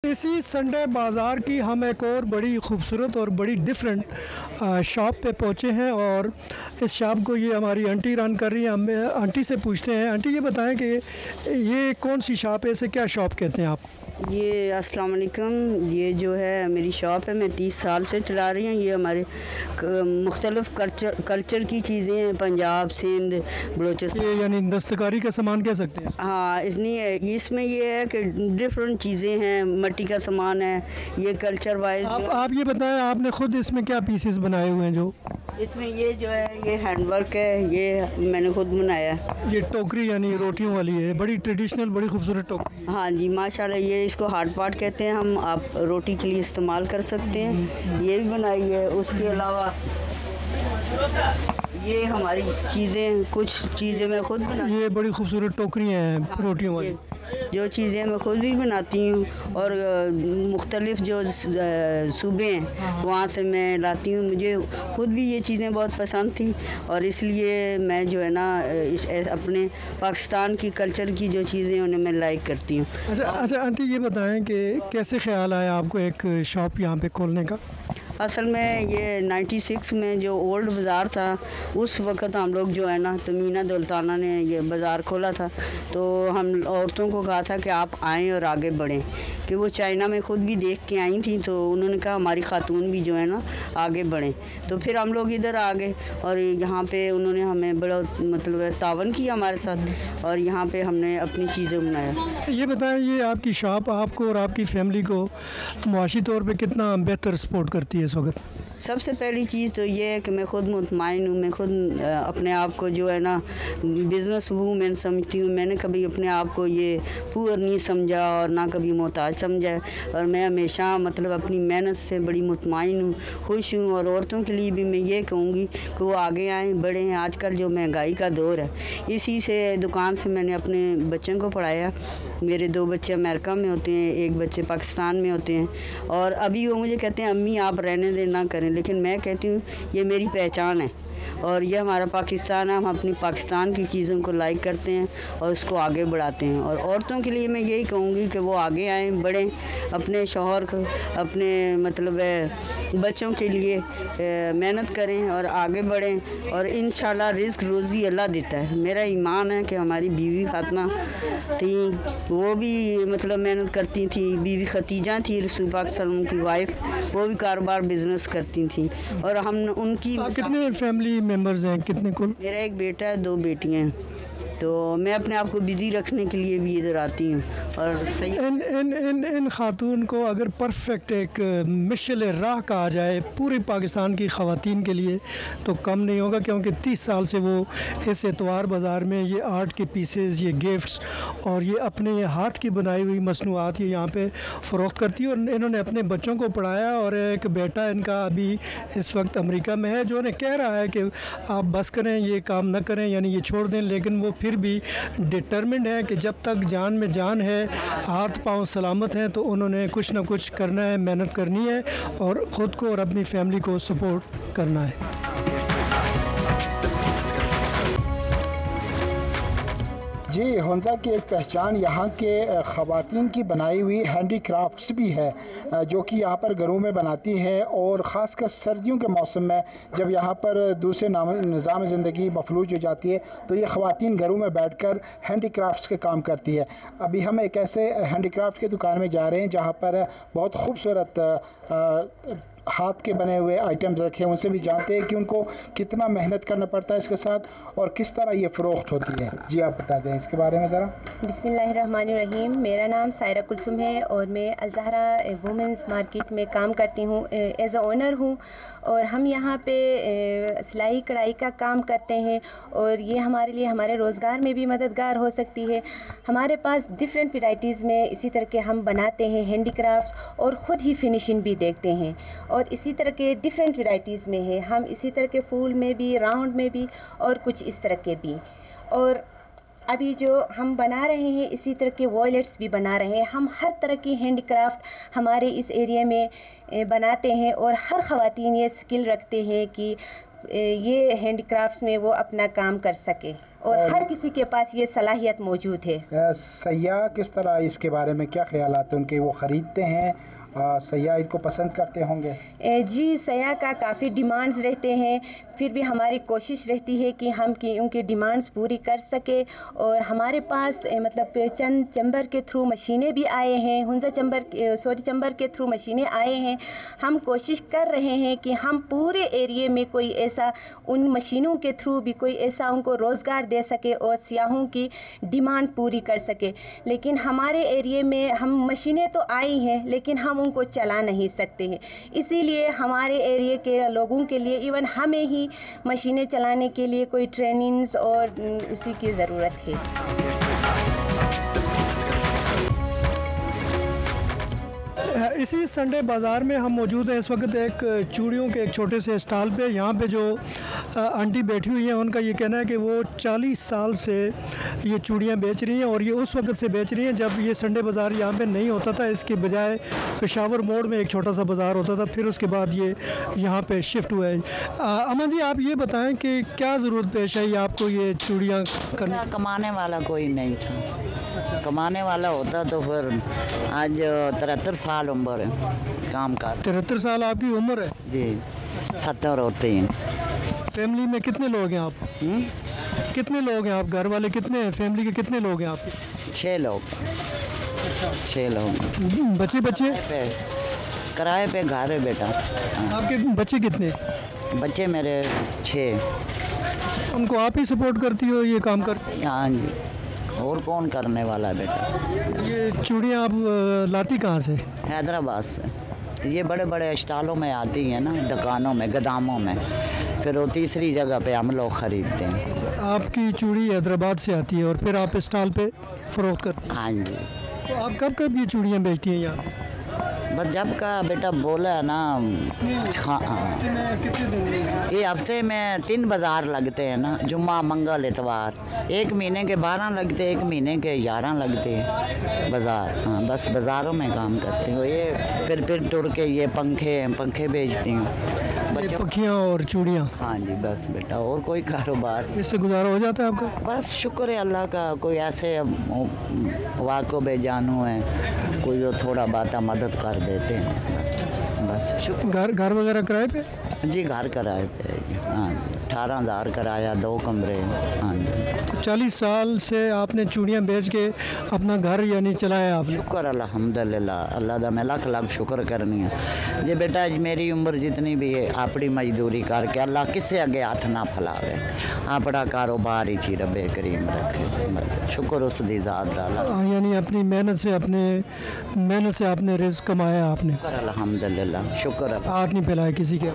इसी संडे बाज़ार की हम एक और बड़ी ख़ूबसूरत और बड़ी डिफरेंट शॉप पे पहुँचे हैं और इस शॉप को ये हमारी आंटी रन कर रही हैं। हम आंटी से पूछते हैं, आंटी ये बताएं कि ये कौन सी शॉप है, इसे क्या शॉप कहते हैं आप? ये अस्सलाम वालेकुम, ये जो है मेरी शॉप है, मैं 30 साल से चला रही हूँ। ये हमारे मुख्तलिफ़ कल्चर की चीज़ें हैं, पंजाब, सिंध, बलूचिस्तान। ये यानी दस्तकारी का सामान कह सकते हैं? हाँ, इसमें ये है कि डिफरेंट चीज़ें हैं, मिट्टी का सामान है, ये कल्चर वाइज। आप ये बताएं, आपने ख़ुद इसमें क्या पीसेस बनाए हुए हैं? जो इसमें ये जो है ये हैंडवर्क है, ये मैंने खुद बनाया है। ये टोकरी यानी रोटियों वाली है, बड़ी ट्रेडिशनल, बड़ी खूबसूरत टोकरी। हाँ जी, माशाल्लाह। ये इसको हार्ड पार्ट कहते हैं, हम आप रोटी के लिए इस्तेमाल कर सकते हैं। ये भी बनाई है। उसके अलावा ये हमारी चीज़ें, कुछ चीज़ें मैं खुद बनाई। ये बड़ी खूबसूरत टोकरियाँ हैं रोटियों वाली। जो चीज़ें मैं खुद भी बनाती हूँ और मुख्तलिफ़ जो सूबे हैं वहाँ से मैं लाती हूँ। मुझे खुद भी ये चीज़ें बहुत पसंद थी और इसलिए मैं जो है ना अपने पाकिस्तान की कल्चर की जो चीज़ें उन्हें मैं लाइक करती हूँ। अच्छा आंटी ये बताएं कि कैसे ख्याल आया आपको एक शॉप यहाँ पे खोलने का? असल में ये 96 में जो ओल्ड बाज़ार था, उस वक़्त हम लोग जो है ना तमीना दौलताना ने ये बाज़ार खोला था। तो हम औरतों को कहा था कि आप आएँ और आगे बढ़ें, कि वो चाइना में ख़ुद भी देख के आई थी। तो उन्होंने कहा हमारी खातून भी जो है ना आगे बढ़ें। तो फिर हम लोग इधर आ गए और यहाँ पे उन्होंने हमें बड़ा मतलब तावन किया हमारे साथ और यहाँ पे हमने अपनी चीज़ें बनाया। ये बताएं, ये आपकी शॉप आपको और आपकी फैमिली को मुआशी तौर पे कितना बेहतर सपोर्ट करती है इस वक्त? सबसे पहली चीज़ तो ये है कि मैं खुद मुतमईन हूँ। मैं खुद अपने आप को जो है ना बिज़नेस वूमेन समझती हूँ। मैंने कभी अपने आप को ये पुअर नहीं समझा और ना कभी मोहताज समझा और मैं हमेशा मतलब अपनी मेहनत से बड़ी मुतमईन हूँ, खुश हूँ। और औरतों के लिए भी मैं ये कहूँगी कि वो आगे आएँ, बढ़ें। आजकल जो महंगाई का दौर है, इसी से दुकान से मैंने अपने बच्चों को पढ़ाया। मेरे 2 बच्चे अमेरिका में होते हैं, 1 बच्चे पाकिस्तान में होते हैं और अभी वो मुझे कहते हैं अम्मी आप रहने दें, ना करें। लेकिन मैं कहती हूँ ये मेरी पहचान है और ये हमारा पाकिस्तान है। हम अपनी पाकिस्तान की चीज़ों को लाइक करते हैं और उसको आगे बढ़ाते हैं। और औरतों के लिए मैं यही कहूँगी कि वो आगे आएँ, बढ़ें, अपने शौहर को, अपने मतलब बच्चों के लिए मेहनत करें और आगे बढ़ें और इंशाल्लाह रिज़्क रोज़ी अल्लाह देता है। मेरा ईमान है कि हमारी बीवी फातिमा थी, वो भी मतलब मेहनत करती थी। बीवी खतीजा थी रसूल पाक सल्लल्लाहु अलैहि वसल्लम की वाइफ, वो भी कारोबार बिज़नेस करती थी और हम उनकी। कितने फैमिली मेंबर्स हैं, कितने कुल? मेरा एक बेटा है, 2 बेटियां हैं। तो मैं अपने आप को बिज़ी रखने के लिए भी इधर आती हूँ और सही। इन खातून को अगर परफेक्ट एक मिशल राह कहा जाए पूरे पाकिस्तान की ख़वातीन के लिए तो कम नहीं होगा, क्योंकि 30 साल से वो इस एतवार बाज़ार में ये आर्ट के पीसेस, ये गिफ्ट्स और ये अपने हाथ की बनाई हुई मसनूआत ये यहाँ पे फ़रोख्त करती है। और इन्होंने अपने बच्चों को पढ़ाया और एक बेटा इनका अभी इस वक्त अमेरिका में है, जो उन्हें कह रहा है कि आप बस करें, ये काम न करें, यानी ये छोड़ दें। लेकिन वो फिर भी डिटर्मिन्ड है कि जब तक जान में जान है, हाथ पांव सलामत हैं, तो उन्होंने कुछ ना कुछ करना है, मेहनत करनी है और ख़ुद को और अपनी फैमिली को सपोर्ट करना है। जी, हंजा की एक पहचान यहाँ के ख़वातीन की बनाई हुई हैंडीक्राफ्ट्स भी है, जो कि यहाँ पर घरों में बनाती है और ख़ासकर सर्दियों के मौसम में जब यहाँ पर दूसरे निज़ाम ज़िंदगी मफलूज हो जाती है तो ये ख़वातीन घरों में बैठकर हैंडीक्राफ्ट्स के काम करती है। अभी हम एक ऐसे हैंडीक्राफ्ट की दुकान में जा रहे हैं जहाँ पर बहुत खूबसूरत हाथ के बने हुए आइटम्स रखे हैं। उनसे भी जानते हैं कि उनको कितना मेहनत करना पड़ता है इसके साथ और किस तरह ये फ़रोख्त होती है। जी, आप बता दें इसके बारे में ज़रा। बिस्मिल्लाहिर्रहमानिर्रहीम। मेरा नाम सायरा कुलसुम है और मैं अलज़हरा वुमेंस मार्केट में काम करती हूँ, एज अ ओनर हूँ। और हम यहाँ पे सिलाई कढ़ाई का काम करते हैं और ये हमारे लिए हमारे रोज़गार में भी मददगार हो सकती है। हमारे पास डिफरेंट वैराइटीज़ में इसी तरह के हम बनाते हैं हैंडीक्राफ्ट्स और ख़ुद ही फिनिशिंग भी देखते हैं और इसी तरह के डिफरेंट वैराइटीज़ में है। हम इसी तरह के फूल में भी, राउंड में भी और कुछ इस तरह के भी। और अभी जो हम बना रहे हैं इसी तरह के वॉलेट्स भी बना रहे हैं। हम हर तरह की हैंडीक्राफ्ट हमारे इस एरिया में बनाते हैं और हर ख़वातीन ये स्किल रखते हैं कि ये हैंडीक्राफ्ट्स में वो अपना काम कर सके। और हर किसी के पास ये सलाहियत मौजूद है। सयाह किस तरह इसके बारे में क्या ख्यालात हैं उनके, वो ख़रीदते हैं? सयाह इनको पसंद करते होंगे? जी, सयाह का काफ़ी डिमांड्स रहते हैं, फिर भी हमारी कोशिश रहती है कि हम उनकी डिमांड्स पूरी कर सके। और हमारे पास मतलब चंद चैम्बर के थ्रू मशीनें भी आए हैं, हुंजा चैम्बर के थ्रू मशीनें आए हैं। हम कोशिश कर रहे हैं कि हम पूरे एरिए में कोई ऐसा उन मशीनों के थ्रू भी कोई ऐसा उनको रोज़गार दे सके और सियाहों की डिमांड पूरी कर सके। लेकिन हमारे एरिए में हम मशीनें तो आई हैं लेकिन हम उनको चला नहीं सकते हैं, इसीलिए हमारे एरिया के लोगों के लिए इवन हमें ही मशीनें चलाने के लिए कोई ट्रेनिंग्स और उसी की ज़रूरत है। इसी संडे बाज़ार में हम मौजूद हैं इस वक्त एक चूड़ियों के एक छोटे से स्टॉल पे। यहाँ पे जो आंटी बैठी हुई हैं उनका ये कहना है कि वो 40 साल से ये चूड़ियाँ बेच रही हैं और ये उस वक्त से बेच रही हैं जब ये संडे बाज़ार यहाँ पे नहीं होता था। इसके बजाय पेशावर मोड़ में एक छोटा सा बाज़ार होता था, फिर उसके बाद ये यहाँ पे शिफ्ट हुआ है। अमन जी, आप ये बताएं कि क्या ज़रूरत पेश आई आपको ये चूड़ियाँ करने? कमाने वाला कोई नहीं था। कमाने वाला होता तो फिर आज 73 साल उम्र है काम का। 73 साल आपकी उम्र है जी? 70 होते हैं। फैमिली में कितने लोग हैं आप? कितने लोग हैं आप? घर वाले कितने हैं? फैमिली के कितने लोग हैं आपके? 6 लोग। 6 लोग। बच्चे किराए पे घर है बेटा। आपके बच्चे कितने? बच्चे मेरे 6। उनको आप ही सपोर्ट करती हो ये काम कर? हाँ जी, और कौन करने वाला है बेटा। ये चूड़ियाँ आप लाती कहाँ से? हैदराबाद से। ये बड़े बड़े स्टॉलों में आती हैं ना, दुकानों में, गोदामों में, फिर वो तीसरी जगह पे हम लोग ख़रीदते हैं। आपकी चूड़ी हैदराबाद से आती है और फिर आप स्टॉल पे फ़रोख्त करती हैं? हाँ जी। तो आप कब कब ये चूड़ियाँ बेचती हैं यहाँ? बस जब का बेटा बोला है ना। हाँ, ये हफ्ते में 3 बाज़ार लगते हैं ना, जुम्मा मंगल इतवार। 1 महीने के 12 लगते, 1 महीने के 11 लगते हैं बाज़ार। हाँ, बस बाज़ारों में काम करती हूँ। ये फिर टुर के ये पंखे बेचती हूँ, पखियाँ और चूड़ियाँ। हाँ जी, बस बेटा और कोई कारोबार। इससे गुजारा हो जाता है आपका? बस शुक्र है अल्लाह का। कोई ऐसे वाको बेजानू है, कोई वो थोड़ा बाता मदद कर देते हैं, बस शुक्र। घर वगैरह किराए पे? जी, घर किराए पे। हाँ जी, 18,000 किराया, 2 कमरे। हाँ जी। तो 40 साल से आपने चूड़ियाँ बेच के अपना घर यानी चलाया आपने? शुक्र अल्हम्दुलिल्लाह, अल्लाह दा मैं लाख लाख शुक्र करनी है। जे बेटा मेरी उम्र जितनी भी है अपनी मजदूरी करके अल्लाह किसे अगे हाथ ना फैलावे, अपना कारोबार ही ची रबे करीम रखे। शुक्र उस दी ज़ात दा। यानी अपनी मेहनत से आपने रिज़्क कमाया आपने? अल्हम्दुलिल्लाह, शुक्र। हाथ नहीं फैलाया किसी के?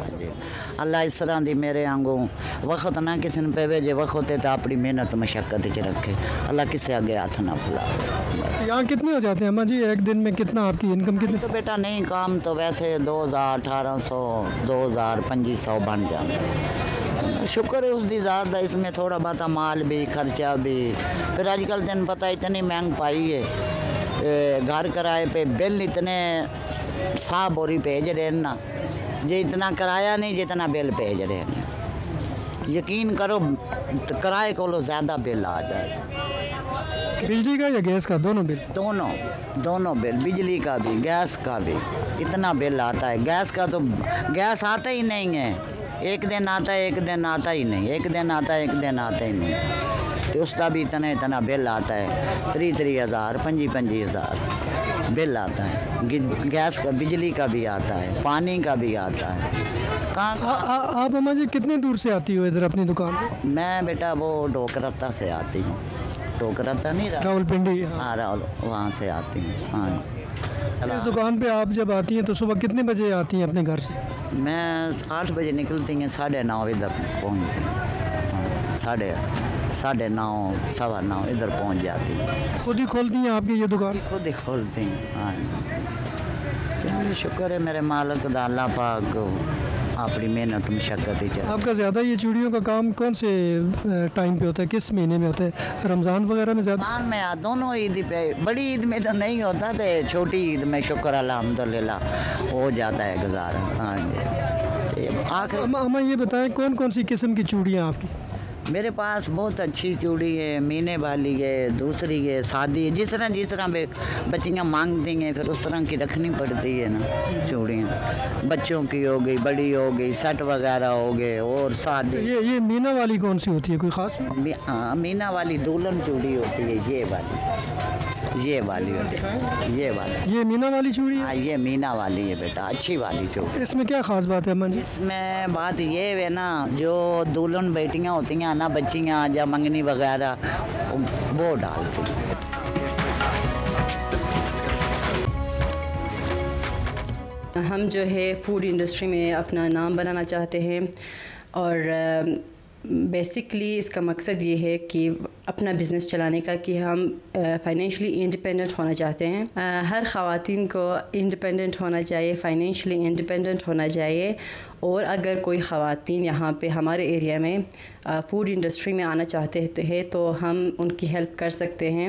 अल्लाह इस तरह दी मेरे आंगू वक्त ना किसी ने पे भेजे, वक्त है तो अपनी मेहनत मशक्कत च रखे, अल्लाह किसे आगे हाथ ना फैलावे। यहाँ कितने हो जाते हैं अम्मा जी एक दिन में? कितना आपकी इनकम कितनी? तो बेटा नहीं, काम तो वैसे 2000, 1800, 2000, 2500 बन जाता। शुक्र है उस दी ज़ात दा, इसमें थोड़ा बहुत माल भी, खर्चा भी। फिर आजकल दिन पता इतनी महंग पाई है, घर किराए पे बिल इतने 100 बोरी भेज रहे हैं ना, जे इतना किराया नहीं जितना बिल भेज रहे हैं। यकीन करो किराए को ज़्यादा बिल आ जाए। बिजली का या गैस का? दोनों बिल? दोनों बिल, बिजली का भी गैस का भी इतना बिल आता है। गैस का तो गैस आता ही नहीं है, एक दिन आता है, एक दिन आता ही नहीं, एक दिन आता है, एक दिन आता ही नहीं। तो उसका भी इतना बिल आता है, 3,000, 25,000 बिल आता है। गैस का, बिजली का भी आता है, पानी का भी आता है। आप अम्मा जी कितने दूर से आती हो इधर अपनी दुकान पे? मैं बेटा वो ढोकरत्ता से आती हूँ। ढोकरत्ता नहीं, रावलपिंडी? हाँ, रावल, वहाँ से आती हूँ। हाँ। इस दुकान पे आप जब आती हैं तो सुबह कितने बजे आती हैं अपने घर से? मैं 8 बजे निकलती हैं, 9:30 इधर पहुँचती हूँ। 9:30, 9:15 इधर पहुँच जाती हूँ। खुद ही खोलती हैं आपकी ये दुकान? खुद ही खोलती हूँ। हाँ जी, चलिए शुक्र है मेरे मालिक दा, अल्लाह पाक अपनी मेहनत मशक्कत ही चल। आपका ज़्यादा ये चूड़ियों का काम कौन से टाइम पे होता है, किस महीने में होता है? रमज़ान वगैरह में ज़्यादा? रमज़ान में, दोनों ईद पे। बड़ी ईद में तो नहीं होता, तो छोटी ईद में शुक्र अल्हम्दुलिल्लाह हो जाता है गुजारा। हाँ जी। आखिर अम्मा ये बताएं कौन कौन सी किस्म की चूड़ियाँ आपकी? मेरे पास बहुत अच्छी चूड़ी है, मीने वाली है, दूसरी है, शादी है, जिस तरह बच्चियाँ मांगती हैं फिर उस तरह की रखनी पड़ती है ना चूड़ियाँ। बच्चों की हो गई, बड़ी हो गई, सेट वगैरह हो गए और शादी। ये मीना वाली कौन सी होती है, कोई ख़ास? मीना वाली दुल्हन चूड़ी होती है, ये वाली होती है, ये मीना वाली चूड़ी है? हाँ, ये मीना वाली है बेटा, अच्छी वाली चूड़ी। इसमें क्या ख़ास बात है अम्मा जी? इसमें बात ये है ना, जो दुल्हन बेटियाँ होती हैं ना, बच्चियाँ या मंगनी वगैरह वो डालती हैं। हम जो है फूड इंडस्ट्री में अपना नाम बनाना चाहते हैं और बेसिकली इसका मकसद ये है कि अपना बिज़नेस चलाने का कि हम फाइनेंशियली इंडिपेंडेंट होना चाहते हैं। हर ख़वातीन को इंडिपेंडेंट होना चाहिए, फाइनेंशियली इंडिपेंडेंट होना चाहिए। और अगर कोई ख़वातीन यहाँ पे हमारे एरिया में फूड इंडस्ट्री में आना चाहते हैं तो हम उनकी हेल्प कर सकते हैं।